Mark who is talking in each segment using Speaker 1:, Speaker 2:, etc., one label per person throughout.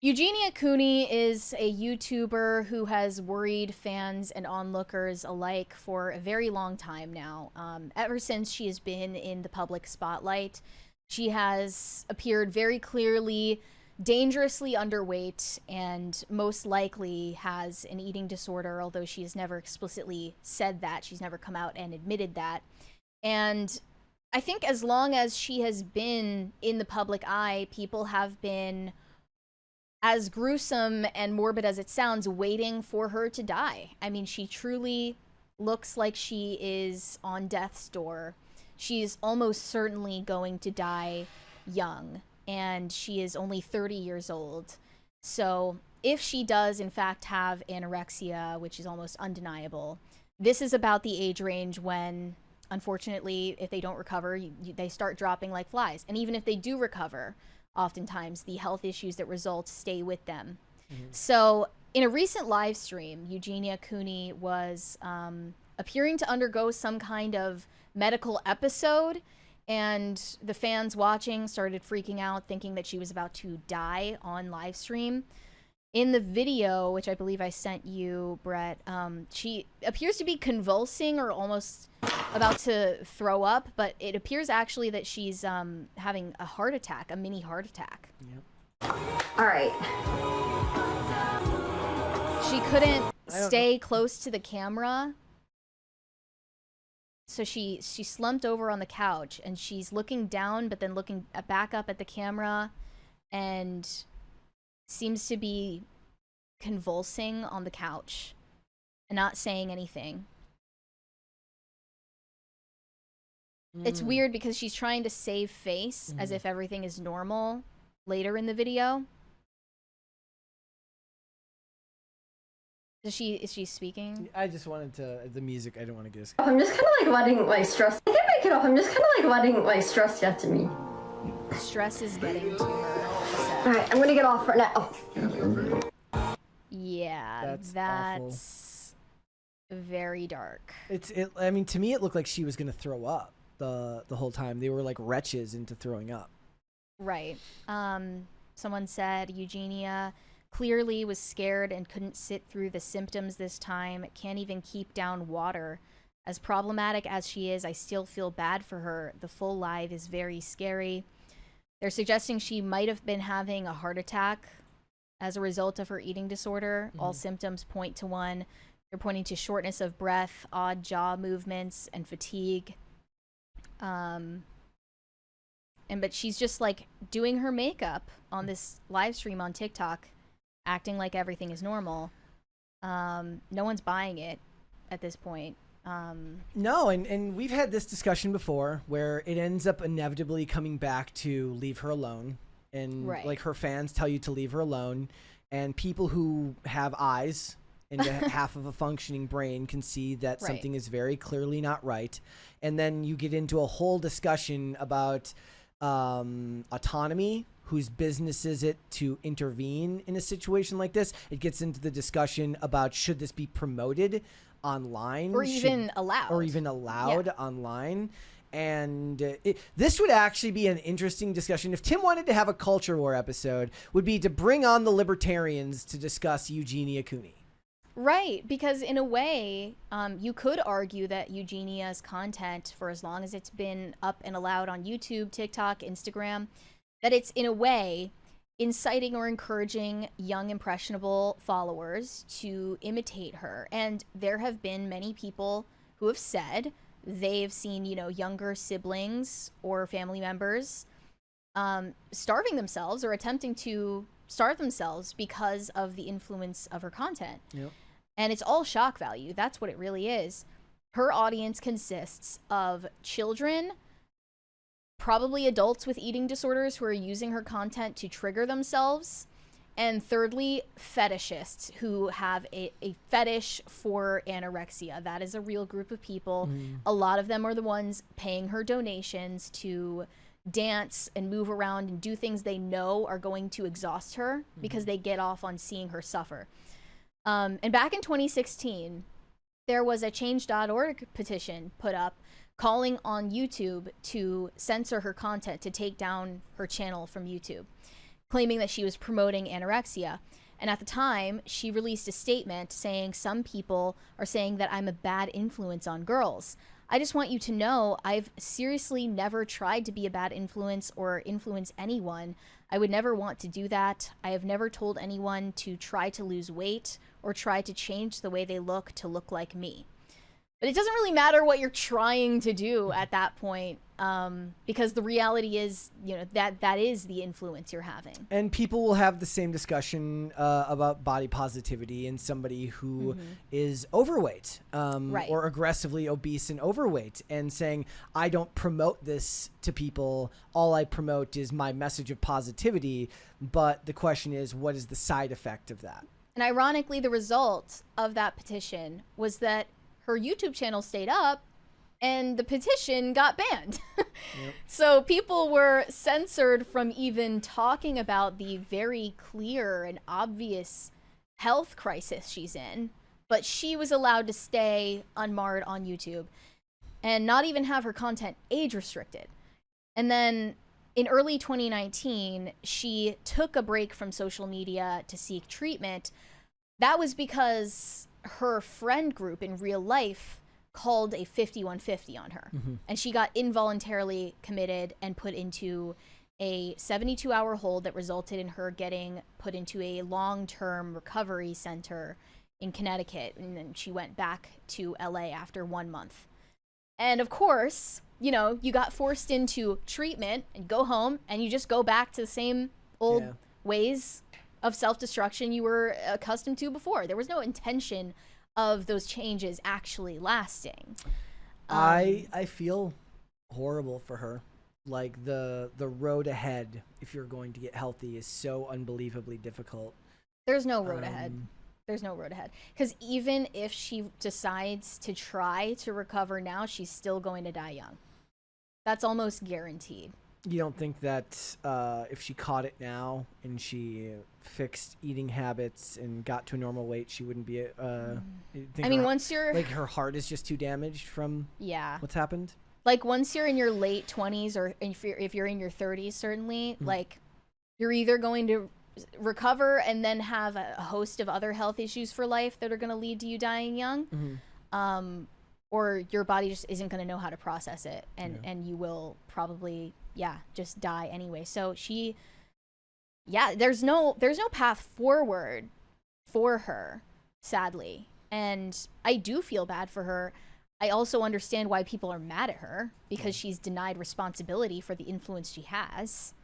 Speaker 1: Eugenia Cooney is a YouTuber who has worried fans and onlookers alike for a very long time now. Ever since she has been in the public spotlight, she has appeared very clearly dangerously underweight and most likely has an eating disorder, although she has never explicitly said that. She's never come out and admitted that. And I think as long as she has been in the public eye, people have been, as gruesome and morbid as it sounds, waiting for her to die. I mean, she truly looks like she is on death's door. She's almost certainly going to die young, and she is only 30 years old. So if she does, in fact, have anorexia, which is almost undeniable, this is about the age range when, unfortunately, if they don't recover, they start dropping like flies. And even if they do recover, oftentimes the health issues that result stay with them. So in a recent live stream, Eugenia Cooney was appearing to undergo some kind of medical episode, and the fans watching started freaking out, thinking that she was about to die on live stream. In the video, which I believe I sent you, Brett, she appears to be convulsing or almost about to throw up, but it appears actually that she's having a heart attack, a mini heart attack.
Speaker 2: Yep. All right.
Speaker 1: She couldn't stay close to the camera, so she slumped over on the couch, and she's looking down, but then looking back up at the camera, and seems to be convulsing on the couch and not saying anything. It's weird because she's trying to save face as if everything is normal later in the video. Is she speaking?
Speaker 3: I just wanted to, the music, I don't want to get...
Speaker 2: I'm just kind of like letting like stress. I can make it up. I'm just kind of like letting like stress get to me.
Speaker 1: Stress is getting to her, she said.
Speaker 2: All right, I'm gonna get off right now.
Speaker 1: Yeah, that's very dark.
Speaker 3: I mean, to me, it looked like she was gonna throw up the whole time. They were like wretches into throwing up.
Speaker 1: Right. Someone said Eugenia clearly was scared and couldn't sit through the symptoms this time. Can't even keep down water. As problematic as she is, I still feel bad for her. The full live is very scary. They're suggesting she might have been having a heart attack as a result of her eating disorder. All symptoms point to one. They're pointing to shortness of breath, odd jaw movements, and fatigue. But she's just like doing her makeup on this live stream on TikTok, acting like everything is normal. No one's buying it at this point.
Speaker 3: No, and we've had this discussion before where it ends up inevitably coming back to leave her alone. And like her fans tell you to leave her alone. And people who have eyes and half of a functioning brain can see that something is very clearly not right. And then you get into a whole discussion about autonomy. Whose business is it to intervene in a situation like this? It gets into the discussion about should this be promoted online
Speaker 1: or even allowed
Speaker 3: online. And this would actually be an interesting discussion if Tim wanted to have a culture war episode, would be to bring on the libertarians to discuss Eugenia Cooney.
Speaker 1: Right, because in a way, you could argue that Eugenia's content, for as long as it's been up and allowed on YouTube, TikTok, Instagram, that it's in a way inciting or encouraging young impressionable followers to imitate her. And there have been many people who have said they've seen, you know, younger siblings or family members starving themselves or attempting to starve themselves because of the influence of her content.
Speaker 3: Yep.
Speaker 1: And it's all shock value. That's what it really is. Her audience consists of children, probably adults with eating disorders who are using her content to trigger themselves, and thirdly, fetishists who have a fetish for anorexia. That is a real group of people. A lot of them are the ones paying her donations to dance and move around and do things they know are going to exhaust her because they get off on seeing her suffer. And back in 2016, there was a change.org petition put up calling on YouTube to censor her content, to take down her channel from YouTube. claiming that she was promoting anorexia. And at the time, she released a statement saying some people are saying that I'm a bad influence on girls. I just want you to know I've seriously never tried to be a bad influence or influence anyone. I would never want to do that. I have never told anyone to try to lose weight or try to change the way they look to look like me. But it doesn't really matter what you're trying to do at that point, because the reality is, you know, that is the influence you're having.
Speaker 3: And people will have the same discussion about body positivity and somebody who is overweight or aggressively obese and overweight, and saying, I don't promote this to people. All I promote is my message of positivity. But the question is, what is the side effect of that?
Speaker 1: And ironically, the result of that petition was that her YouTube channel stayed up and the petition got banned. Yep. So people were censored from even talking about the very clear and obvious health crisis she's in, but she was allowed to stay unmarred on YouTube and not even have her content age restricted. And then in early 2019, she took a break from social media to seek treatment. That was because her friend group in real life called a 5150 on her, and she got involuntarily committed and put into a 72-hour hold that resulted in her getting put into a long-term recovery center in Connecticut, and then she went back to LA after 1 month. And of course, you know, you got forced into treatment and go home and you just go back to the same old ways of self-destruction you were accustomed to before. There was no intention of those changes actually lasting.
Speaker 3: I feel horrible for her. Like the road ahead, if you're going to get healthy, is so unbelievably difficult.
Speaker 1: There's no road ahead. There's no road ahead. Because even if she decides to try to recover now, she's still going to die young. That's almost guaranteed.
Speaker 3: You don't think that if she caught it now and she fixed eating habits and got to a normal weight, she wouldn't be I mean, once you're like, her heart is just too damaged from what's happened?
Speaker 1: Like once you're in your late 20s or if you're in your 30s, certainly, like you're either going to recover and then have a host of other health issues for life that are going to lead to you dying young, or your body just isn't going to know how to process it, and you will probably just die anyway. So she there's no path forward for her, sadly, and I do feel bad for her. I also understand why people are mad at her, because she's denied responsibility for the influence she has.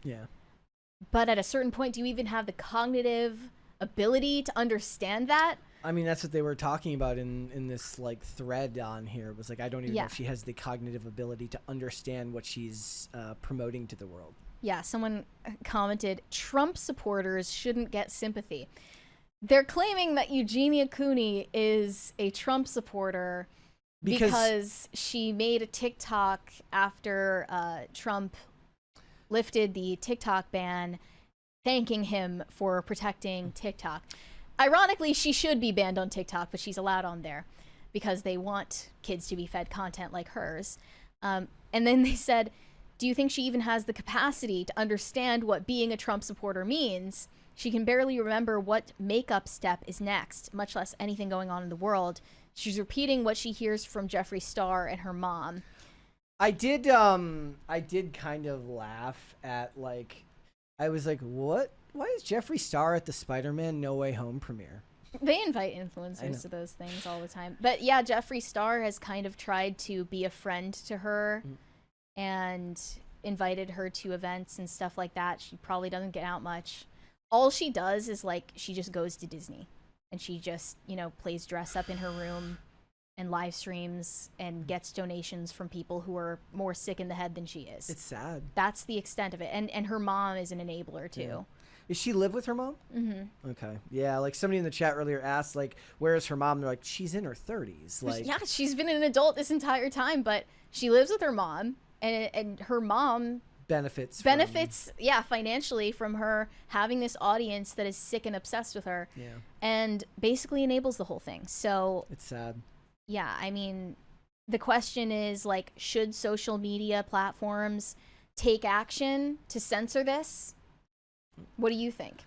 Speaker 1: But at a certain point, do you even have the cognitive ability to understand that?
Speaker 3: I mean, that's what they were talking about in this like thread on here. It was like, I don't even know if she has the cognitive ability to understand what she's promoting to the world. Yeah,
Speaker 1: someone commented, Trump supporters shouldn't get sympathy. They're claiming that Eugenia Cooney is a Trump supporter because she made a TikTok after Trump lifted the TikTok ban, thanking him for protecting TikTok. Ironically, she should be banned on TikTok, but she's allowed on there because they want kids to be fed content like hers. And then they said, do you think she even has the capacity to understand what being a Trump supporter means? She can barely remember what makeup step is next, much less anything going on in the world. She's repeating what she hears from Jeffree Star and her mom.
Speaker 3: I did kind of laugh at, like, I was like, what? Why is Jeffree Star at the Spider-Man No Way Home premiere?
Speaker 1: They invite influencers to those things all the time. But yeah, Jeffree Star has kind of tried to be a friend to her and invited her to events and stuff like that. She probably doesn't get out much. All she does is, like, she just goes to Disney and she just, you know, plays dress up in her room and live streams and gets donations from people who are more sick in the head than she is.
Speaker 3: It's sad.
Speaker 1: That's the extent of it. And her mom is an enabler too.
Speaker 3: Yeah. Does she live with her mom? Okay. Yeah, like somebody in the chat earlier asked, like, where is her mom? They're like, she's in her 30s. Like,
Speaker 1: yeah, she's been an adult this entire time, but she lives with her mom, and her mom
Speaker 3: benefits
Speaker 1: financially from her having this audience that is sick and obsessed with her, and basically enables the whole thing. So
Speaker 3: it's sad.
Speaker 1: Yeah, I mean, the question is, like, should social media platforms take action to censor this? What do you think?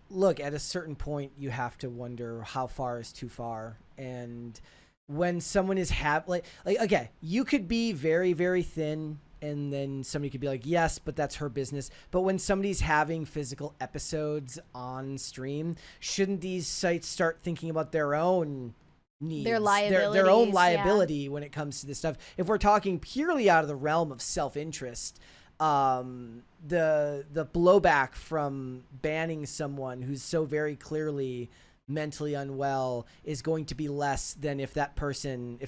Speaker 3: Look, at a certain point, you have to wonder how far is too far. And when someone is like, okay, you could be very, very thin, and then somebody could be like, yes, but that's her business. But when somebody's having physical episodes on stream, shouldn't these sites start thinking about their own needs,
Speaker 1: their liabilities,
Speaker 3: their own liability when it comes to this stuff? If we're talking purely out of the realm of self-interest, the blowback from banning someone who's so very clearly mentally unwell is going to be less than if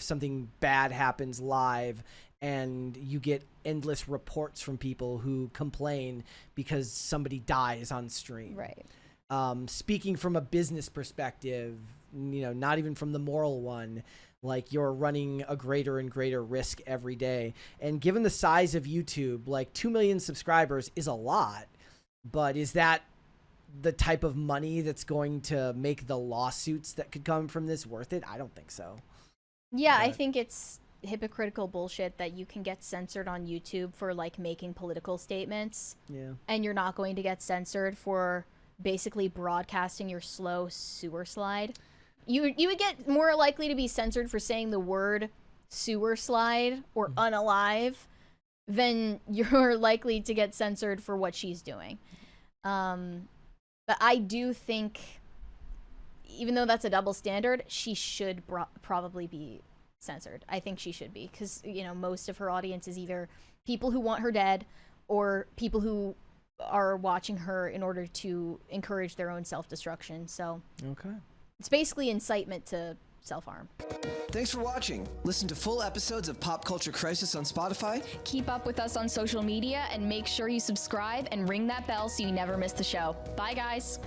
Speaker 3: something bad happens live and you get endless reports from people who complain because somebody dies on stream.
Speaker 1: Right.
Speaker 3: Speaking from a business perspective, not even from the moral one, like, you're running a greater and greater risk every day. And given the size of YouTube, like 2 million subscribers is a lot, but is that the type of money that's going to make the lawsuits that could come from this worth it? I don't think so.
Speaker 1: Yeah, I think it's hypocritical bullshit that you can get censored on YouTube for like making political statements.
Speaker 3: Yeah.
Speaker 1: And you're not going to get censored for basically broadcasting your slow sewer slide. You would get more likely to be censored for saying the word sewer slide or unalive than you're likely to get censored for what she's doing. But I do think, even though that's a double standard, she should probably be censored. I think she should be, because most of her audience is either people who want her dead or people who are watching her in order to encourage their own self-destruction. So
Speaker 3: okay,
Speaker 1: it's basically incitement to self-harm.
Speaker 4: Thanks for watching. Listen to full episodes of Pop Culture Crisis on Spotify.
Speaker 5: Keep up with us on social media and make sure you subscribe and ring that bell so you never miss the show. Bye, guys.